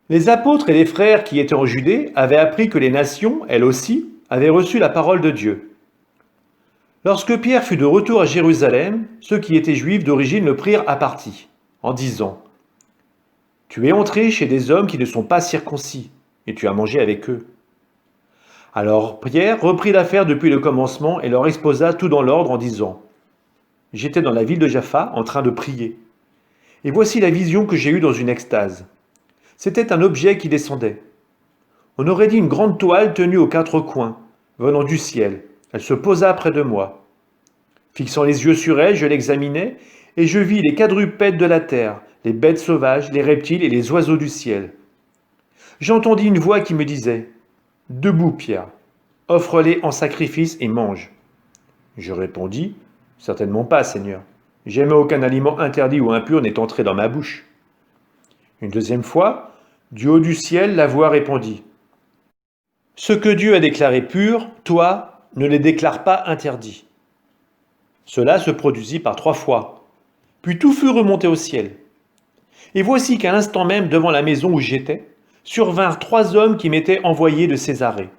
Les apôtres et les frères qui étaient en Judée avaient appris que les nations, elles aussi, avaient reçu la parole de Dieu. Lorsque Pierre fut de retour à Jérusalem, ceux qui étaient juifs d'origine le prirent à partie, en disant « Tu es entré chez des hommes qui ne sont pas circoncis, et tu as mangé avec eux. » Alors Pierre reprit l'affaire depuis le commencement et leur exposa tout dans l'ordre en disant « J'étais dans la ville de Jaffa en train de prier. Et voici la vision que j'ai eue dans une extase. C'était un objet qui descendait. On aurait dit une grande toile tenue aux quatre coins, venant du ciel. Elle se posa près de moi. Fixant les yeux sur elle, je l'examinais, et je vis les quadrupèdes de la terre, les bêtes sauvages, les reptiles et les oiseaux du ciel. J'entendis une voix qui me disait « Debout, Pierre, offre-les en sacrifice et mange. » Je répondis « Certainement pas, Seigneur. Jamais aucun aliment interdit ou impur n'est entré dans ma bouche. » Une deuxième fois, du haut du ciel, la voix répondit « Ce que Dieu a déclaré pur, toi, ne les déclare pas interdits. » Cela se produisit par 3 fois. Puis tout fut remonté au ciel. Et voici qu'à l'instant même, devant la maison où j'étais, survinrent 3 hommes qui m'étaient envoyés de Césarée.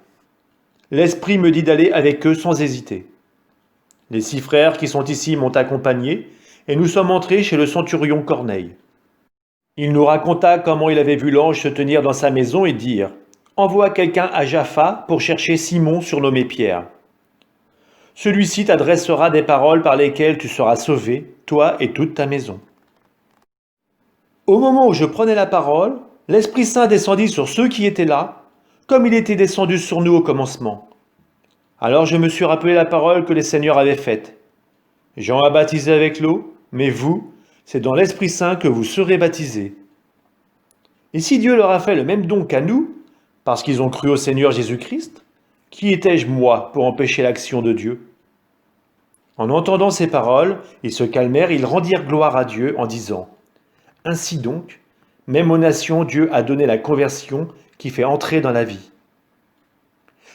L'Esprit me dit d'aller avec eux sans hésiter. Les 6 frères qui sont ici m'ont accompagné, et nous sommes entrés chez le centurion Corneille. Il nous raconta comment il avait vu l'ange se tenir dans sa maison et dire « Envoie quelqu'un à Jaffa pour chercher Simon surnommé Pierre. Celui-ci t'adressera des paroles par lesquelles tu seras sauvé, toi et toute ta maison. » Au moment où je prenais la parole, l'Esprit Saint descendit sur ceux qui étaient là, comme il était descendu sur nous au commencement. Alors je me suis rappelé la parole que le Seigneur avait faite. Jean a baptisé avec l'eau, mais vous, c'est dans l'Esprit Saint que vous serez baptisés. Et si Dieu leur a fait le même don qu'à nous, parce qu'ils ont cru au Seigneur Jésus-Christ, qui étais-je moi pour empêcher l'action de Dieu ? En entendant ces paroles, ils se calmèrent, ils rendirent gloire à Dieu en disant « Ainsi donc, même aux nations, Dieu a donné la conversion qui fait entrer dans la vie. »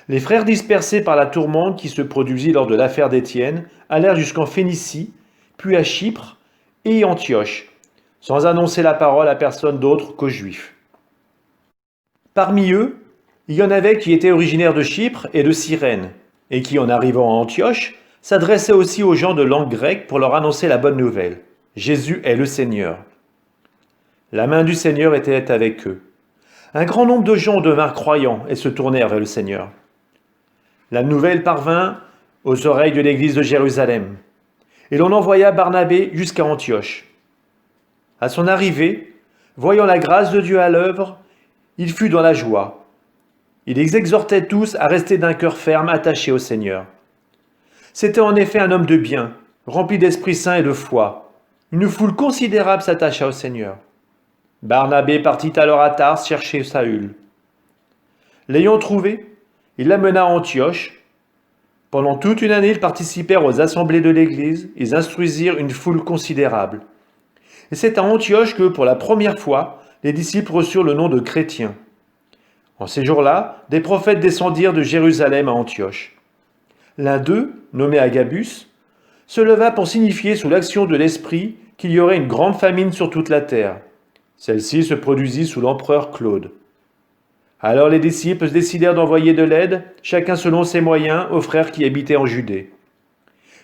Les frères dispersés par la tourmente qui se produisit lors de l'affaire d'Étienne allèrent jusqu'en Phénicie, puis à Chypre et Antioche, sans annoncer la parole à personne d'autre qu'aux Juifs. Parmi eux, il y en avait qui étaient originaires de Chypre et de Cyrène, et qui, en arrivant à Antioche, s'adressaient aussi aux gens de langue grecque pour leur annoncer la bonne nouvelle. Jésus est le Seigneur. La main du Seigneur était avec eux. Un grand nombre de gens devinrent croyants et se tournèrent vers le Seigneur. La nouvelle parvint aux oreilles de l'église de Jérusalem, et l'on envoya Barnabé jusqu'à Antioche. À son arrivée, voyant la grâce de Dieu à l'œuvre, il fut dans la joie. Il les exhortait tous à rester d'un cœur ferme attaché au Seigneur. C'était en effet un homme de bien, rempli d'Esprit Saint et de foi. Une foule considérable s'attacha au Seigneur. Barnabé partit alors à Tars chercher Saül. L'ayant trouvé, il l'amena à Antioche. Pendant toute une année, ils participèrent aux assemblées de l'Église, ils instruisirent une foule considérable. Et c'est à Antioche que, pour la première fois, les disciples reçurent le nom de chrétiens. En ces jours-là, des prophètes descendirent de Jérusalem à Antioche. L'un d'eux, nommé Agabus, se leva pour signifier sous l'action de l'Esprit qu'il y aurait une grande famine sur toute la terre. Celle-ci se produisit sous l'empereur Claude. Alors les disciples décidèrent d'envoyer de l'aide, chacun selon ses moyens, aux frères qui habitaient en Judée.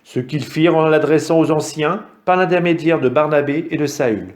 Ce qu'ils firent en l'adressant aux anciens, par l'intermédiaire de Barnabé et de Saül.